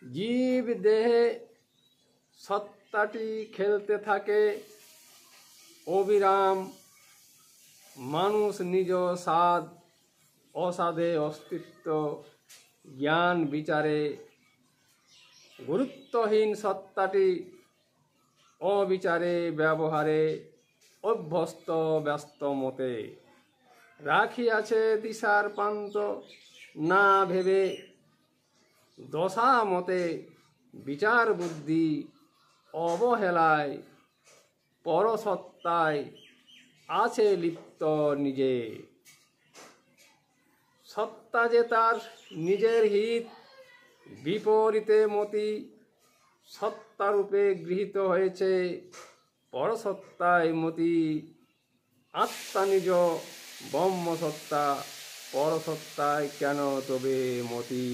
জীব দেহে সত্তাটি খেলতে থাকে অবিরাম। মানুষ নিজ সাধ অসাধে অস্তিত্ব জ্ঞান বিচারে গুরুত্বহীন সত্তাটি অবিচারে ব্যবহারে অভ্যস্ত ব্যস্ত মতে রাখিয়াছে দিশার প্রান্ত না ভেবে দশা মতে বিচার বুদ্ধি অবহেলায় পরসত্তায় আছে লিপ্ত নিজে। সত্তা যে তার নিজের হিত বিপরীতে মতি সত্তারূপে গৃহীত হয়েছে পরসত্তায় মতি। আত্মা নিজ ব্রহ্মসত্তা পরসত্তায় কেন তবে মতি।